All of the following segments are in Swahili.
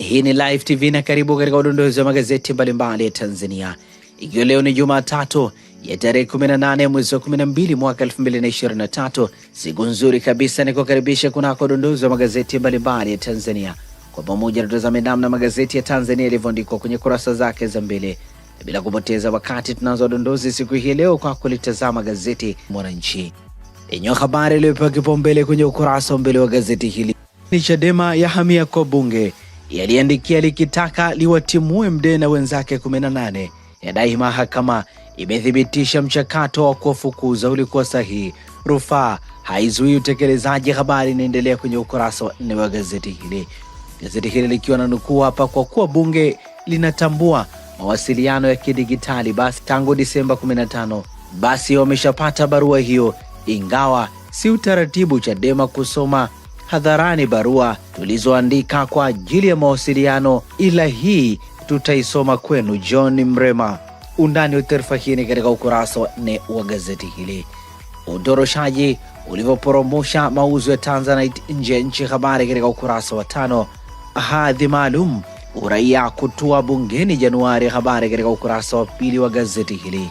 Hii ni Live TV na karibu katika udondozi wa magazeti mbalimbali ya Tanzania. Ikiwa leo ni Jumatatu ya tarehe 18 mwezi wa 12 mwaka 2023, siku nzuri kabisa ni kukaribisha kunako udondozi wa magazeti mbalimbali ya Tanzania. Kwa pamoja tutazame namna magazeti ya Tanzania yalivyoandikwa kwenye kurasa zake za mbele. Bila kupoteza wakati tunaanza udondozi siku hii leo kwa kulitazama gazeti Mwananchi. Yenye habari iliyopewa kipaumbele kwenye ukurasa wa mbele wa gazeti hili ni Chadema ya hamia kwa bunge, yaliandikia likitaka liwatimue Mdee na wenzake 18. Yadai mahakama imethibitisha mchakato wa kuwafukuza ulikuwa sahihi. Rufaa haizuii utekelezaji. Habari inaendelea kwenye ukurasa wa 4 wa gazeti hili. Gazeti hili likiwa na nukuu hapa: kwa kuwa bunge linatambua mawasiliano ya kidigitali basi tangu Disemba 15 basi wameshapata barua hiyo, ingawa si utaratibu Chadema kusoma hadharani barua tulizoandika kwa ajili ya mawasiliano, ila hii tutaisoma kwenu. John Mrema. Undani wa taarifa hii katika ukurasa wa 4 wa gazeti hili. Udoroshaji ulivyoporomosha mauzo ya Tanzanite nje ya nchi. Habari katika ukurasa wa 5. Hadhi maalum uraia kutua bungeni Januari. Habari katika ukurasa wa 2 wa gazeti hili.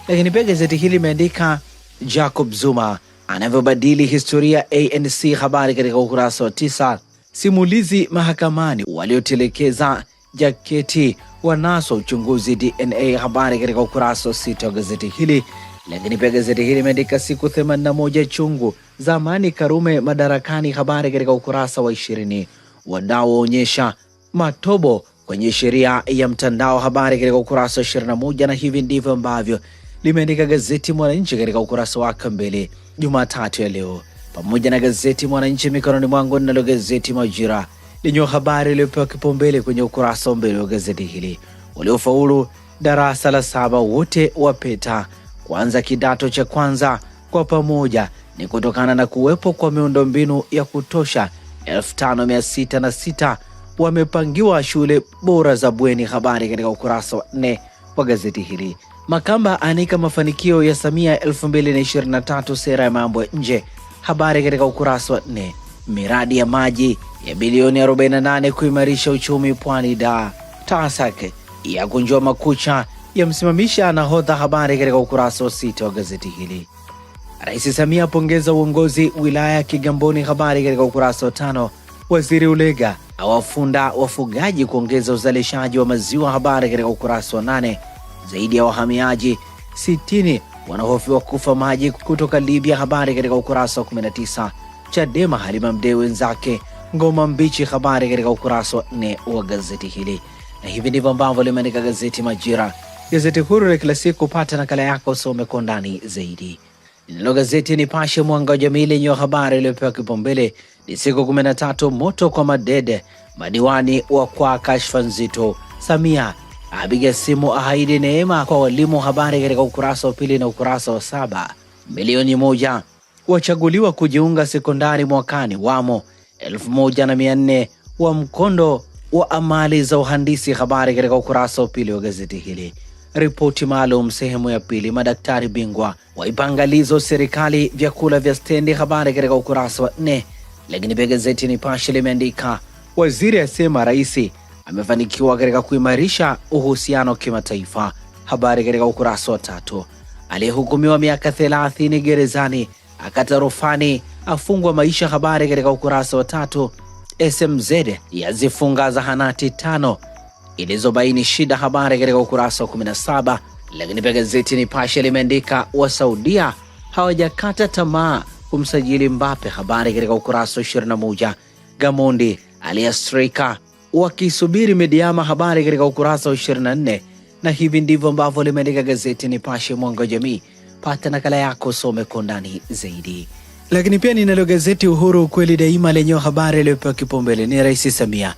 Lakini pia gazeti hili imeandika Jacob Zuma anavyobadili historia ANC. Habari katika ukurasa wa 9. Simulizi mahakamani waliotelekeza jaketi wanaso uchunguzi DNA. Habari katika ukurasa wa 6 wa gazeti hili. Lakini pia gazeti hili imeandika siku 81 chungu zamani Karume madarakani. Habari katika ukurasa wa 20. Wadau waonyesha matobo kwenye sheria ya mtandao. Habari katika ukurasa wa 21. Na hivi ndivyo ambavyo limeandika gazeti Mwananchi katika ukurasa wake mbele Jumatatu ya leo. Pamoja na gazeti Mwananchi mikononi mwangu ninalo gazeti Majira lenye habari iliyopewa kipaumbele kwenye ukurasa wa mbele wa gazeti hili. Waliofaulu darasa la 7 wote wapeta kuanza kidato cha kwanza kwa pamoja ni kutokana na kuwepo kwa miundombinu ya kutosha. 5606 wamepangiwa shule bora za bweni. Habari katika ukurasa wa 4 wa gazeti hili. Makamba anika mafanikio ya Samia 2023 sera ya mambo ya nje. Habari katika ukurasa wa 4. Miradi ya maji ya bilioni 48 kuimarisha uchumi Pwani da. TASAC ya kunjua makucha ya msimamisha nahodha. Habari katika ukurasa wa 6 wa gazeti hili. Rais Samia pongeza uongozi wilaya ya Kigamboni. Habari katika ukurasa wa 5. Waziri Ulega awafunda wafugaji kuongeza uzalishaji wa maziwa. Habari katika ukurasa wa 8. Zaidi ya wahamiaji 60 wanahofiwa kufa maji kutoka Libya. Habari katika ukurasa wa 19. Chadema Halima Mdee wenzake ngoma mbichi. Habari katika ukurasa wa 4 wa gazeti hili. Na hivi ndivyo ambavyo limeandika gazeti Majira, gazeti huru la kila siku. Pata nakala yako usome kwa ndani zaidi. Nilo gazeti Nipashe Mwanga wa Jamii lenye habari iliyopewa kipaumbele ni siku 13 moto kwa madede, madiwani wa kwa kashfa nzito. Samia apiga simu ahidi neema kwa walimu. Habari katika ukurasa wa 2 na ukurasa wa 7. Milioni 1 wachaguliwa kujiunga sekondari mwakani, wamo 1400 wa mkondo wa amali za uhandisi. Habari katika ukurasa wa 2 wa gazeti hili. Ripoti maalum sehemu ya 2. Madaktari bingwa waipangalizo serikali vyakula vya stendi. Habari katika ukurasa wa 4. Lakini pia gazeti Nipashe limeandika waziri asema rais amefanikiwa katika kuimarisha uhusiano kimataifa. Habari katika ukurasa wa 3. Aliyehukumiwa miaka 30 gerezani akata rufani afungwa maisha. Habari katika ukurasa wa 3. SMZ yazifunga zahanati 5 ilizobaini shida. Habari katika ukurasa wa 17. Lakini pia gazeti Nipashe limeandika wa Saudia hawajakata tamaa kumsajili Mbappe. Habari katika ukurasa wa 21. Gamondi aliastrika wakisubiri Mediama. Habari katika ukurasa wa 24. Na hivi ndivyo ambavyo limeandika gazeti Nipashe Mwanga wa Jamii. Pata nakala yako some kwa ndani zaidi. Lakini pia ninalo gazeti Uhuru ukweli daima lenye habari iliyopewa kipaumbele ni Rais Samia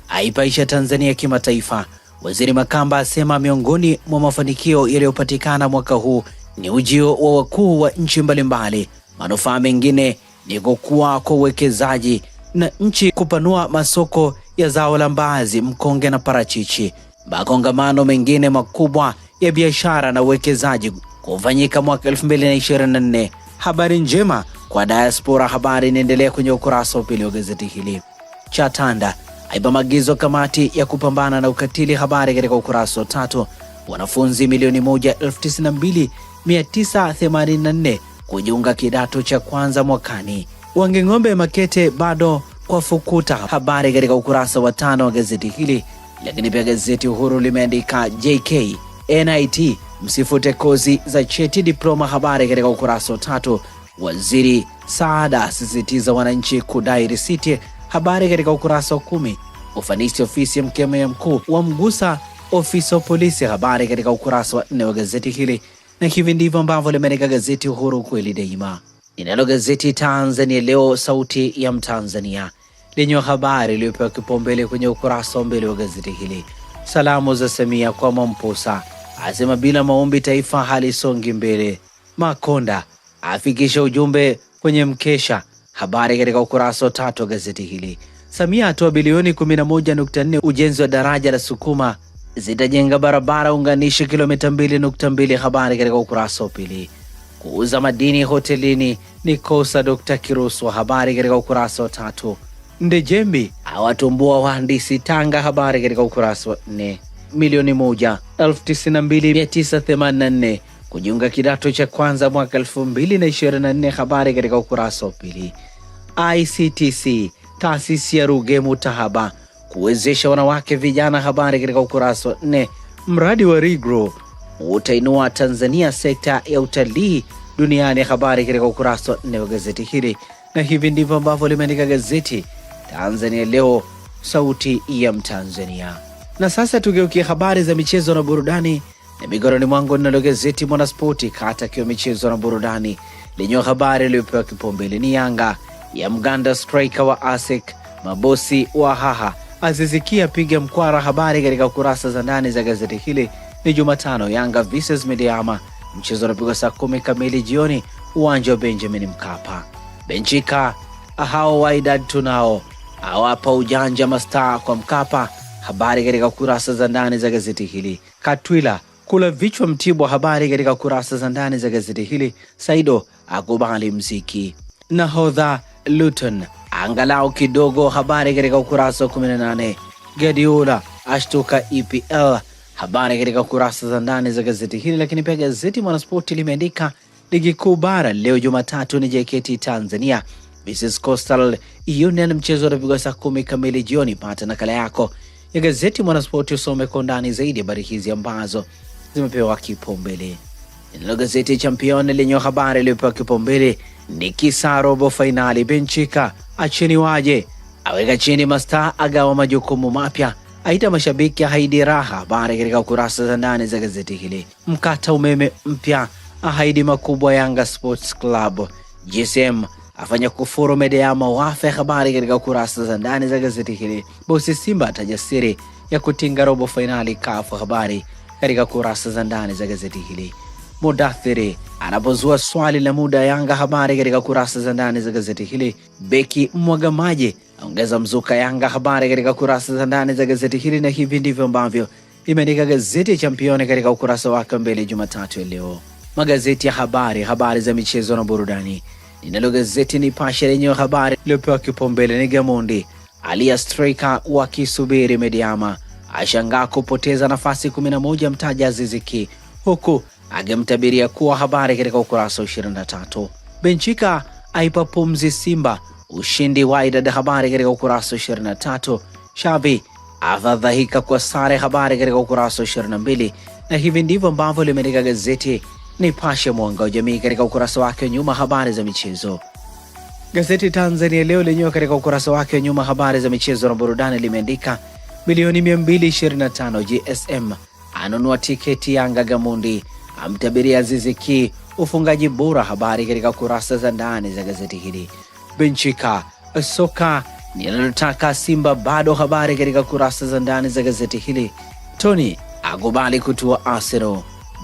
aipaisha Tanzania kimataifa. Waziri Makamba asema miongoni mwa mafanikio yaliyopatikana mwaka huu ni ujio wa wakuu wa nchi mbalimbali. Manufaa mengine ni kukua kwa uwekezaji na nchi kupanua masoko ya zao la mbaazi, mkonge na parachichi. Makongamano mengine makubwa ya biashara na uwekezaji kufanyika mwaka 2024. Habari njema kwa diaspora. Habari inaendelea kwenye ukurasa wa 2 wa gazeti hili. Chatanda aipa maagizo kamati ya kupambana na ukatili. Habari katika ukurasa wa 3. Wanafunzi milioni 1,092,984 kujiunga kidato cha kwanza mwakani. Wanging'ombe Makete bado kwa fukuta. Habari katika ukurasa wa 5 wa gazeti hili. Lakini pia gazeti Uhuru limeandika JK NIT msifute kozi za cheti diploma. Habari katika ukurasa wa 3. Waziri Saada asisitiza wananchi kudai risiti. Habari katika ukurasa wa 10. Ufanisi ofisi ya mkemia mkuu wa mgusa ofisi wa polisi. Habari katika ukurasa wa 4 wa gazeti hili. Na hivi ndivyo ambavyo limeandika gazeti Uhuru kweli daima. Inalo gazeti Tanzania Leo, sauti ya Mtanzania, lenye habari iliyopewa kipaumbele kwenye ukurasa wa mbele wa gazeti hili. Salamu za Samia kwa Mamposa, asema bila maombi taifa halisongi mbele. Makonda afikisha ujumbe kwenye mkesha. Habari katika ukurasa wa 3 wa gazeti hili. Samia atoa bilioni 11.4 ujenzi wa daraja la Sukuma, zitajenga barabara unganishi kilomita 2.2. Habari katika ukurasa wa 2. Kuuza madini hotelini ni kosa Dr. Kirusu. Habari katika ukurasa wa 3. Ndejembi awatumbua wahandisi Tanga. Habari katika ukurasa wa 4. Milioni 1,092,984 kujiunga kidato cha kwanza mwaka 2024. Habari katika ukurasa wa 2. ICTC taasisi ya Ruge Mutahaba kuwezesha wanawake vijana. Habari katika ukurasa wa 4. Mradi wa Rigro utainua Tanzania sekta ya utalii duniani. Habari katika ukurasa wa 4 wa gazeti hili. Na hivi ndivyo ambavyo limeandika gazeti Tanzania Leo, sauti ya Mtanzania. Na sasa tugeukia habari za michezo na burudani, na mikononi mwangu ninalo gazeti Mwanaspoti kata kiwa michezo na burudani, lenye habari iliyopewa kipaumbele ni Yanga ya mganda striker wa ASEC, mabosi wa haha azizikia piga mkwara. Habari katika kurasa za ndani za gazeti hili. Ni Jumatano, Yanga vs Medeama, mchezo unapigwa saa 10 kamili jioni uwanja wa Benjamin Mkapa. Benchika hao Wydad tunao awapa ujanja mastaa kwa Mkapa. Habari katika kurasa za ndani za gazeti hili. Katwila kula vichwa Mtibwa. Habari katika kurasa za ndani za gazeti hili. Saido akubali mziki. Nahodha Luton angalau kidogo. Habari katika ukurasa wa 18. Guardiola ashtuka EPL. Habari katika kurasa za ndani za gazeti hili. Lakini pia gazeti Mwanaspoti limeandika ligi kuu bara leo Jumatatu ni JKT Tanzania vs Coastal Union, mchezo unapigwa saa 10 kamili jioni. Pata nakala yako ya gazeti Mwanaspoti usome kwa ndani zaidi habari hizi ambazo zimepewa kipaumbele. Nalo gazeti Champion lenye habari iliyopewa kipaumbele ni kisa robo finali. Benchika achini waje aweka chini mastaa, agawa majukumu mapya, aita mashabiki haidi raha. Habari katika ukurasa za ndani za gazeti hili. Mkata umeme mpya ahidi makubwa Yanga Sports Club. GSM afanya kufuru Medeama wafe. Habari katika ukurasa za ndani za gazeti hili. Bosi Simba ataja siri ya kutinga robo finali kafu. Habari katika kurasa za ndani za gazeti hili. Mudathiri anapozua swali la muda Yanga. Habari katika kurasa za ndani za gazeti hili. Beki Mwagamaje ongeza mzuka Yanga. Habari katika kurasa za ndani za gazeti hili. Na hivi ndivyo ambavyo imeandika gazeti Champion katika ukurasa wake mbele Jumatatu ya leo. Magazeti ya habari za michezo na burudani. Ninalo gazeti Nipashe lenye habari iliyopewa kipaumbele ni Gamondi alia striker wakisubiri Medeama, ashangaa kupoteza nafasi 11 mtaja Aziziki, huku agemtabiria kuwa. Habari katika ukurasa wa 23. Benchika aipa pumzi Simba ushindi Wydad. Habari katika ukurasa wa 23. Shabi afadhaika kwa sare. Habari katika ukurasa wa 22. Na hivi ndivyo ambavyo limeandika gazeti Nipashe mwanga wa jamii katika ukurasa wake nyuma habari za michezo. Gazeti Tanzania Leo lenyewe katika ukurasa wake nyuma habari za michezo na burudani limeandika milioni 225 GSM anunua tiketi Yanga. Gamondi amtabiria Aziziki ufungaji bora. Habari katika kurasa za ndani za gazeti hili. Benchika soka ninalotaka Simba bado. Habari katika kurasa za ndani za gazeti hili. Tony akubali kutua Arsenal.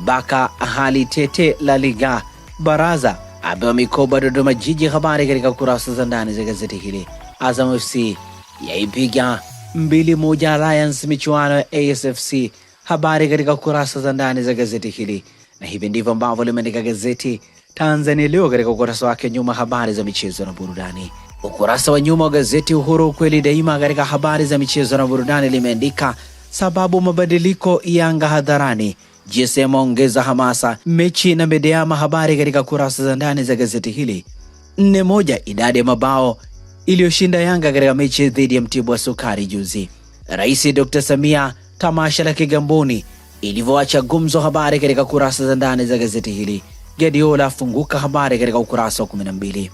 Baka hali tete La Liga. Baraza apewa mikoba Dodoma Jiji. Habari katika kurasa za ndani za gazeti hili. Azam FC yaipiga 2-1 Alliance michuano ya ASFC. Habari katika kurasa za ndani za gazeti hili. Na hivi ndivyo ambavyo limeandika gazeti Tanzania Leo katika ukurasa wake nyuma habari za michezo na burudani. Ukurasa wa nyuma wa gazeti Uhuru ukweli daima katika habari za michezo na burudani limeandika sababu mabadiliko Yanga hadharani, GSM ongeza hamasa, mechi na Medeama. Habari katika kurasa za ndani za gazeti hili. 4-1 idadi ya mabao iliyoshinda Yanga katika mechi dhidi ya Mtibwa Sukari juzi. Rais Dr. Samia tamasha la Kigamboni ilivyoacha gumzo. Habari katika kurasa za ndani za gazeti hili. Guardiola afunguka. Habari katika ukurasa wa 12.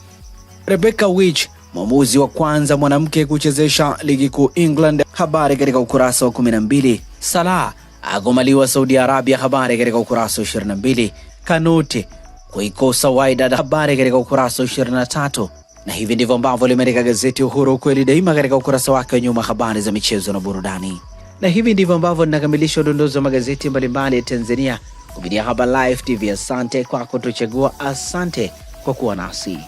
Rebecca Wich mwamuzi wa kwanza mwanamke kuchezesha ligi kuu England. Habari katika ukurasa wa 12. Salah agomaliwa Saudi Arabia. Habari katika ukurasa wa 22. Kanute kuikosa Wydad. Habari katika ukurasa wa 23. Na hivi ndivyo ambavyo limeandika gazeti Uhuru kweli daima katika ukurasa wake wa nyuma, habari za michezo na burudani. Na hivi ndivyo ambavyo ninakamilisha udondozi wa magazeti mbalimbali ya Tanzania kupitia Haba Live TV. Asante kwa kutuchagua, asante kwa kuwa nasi.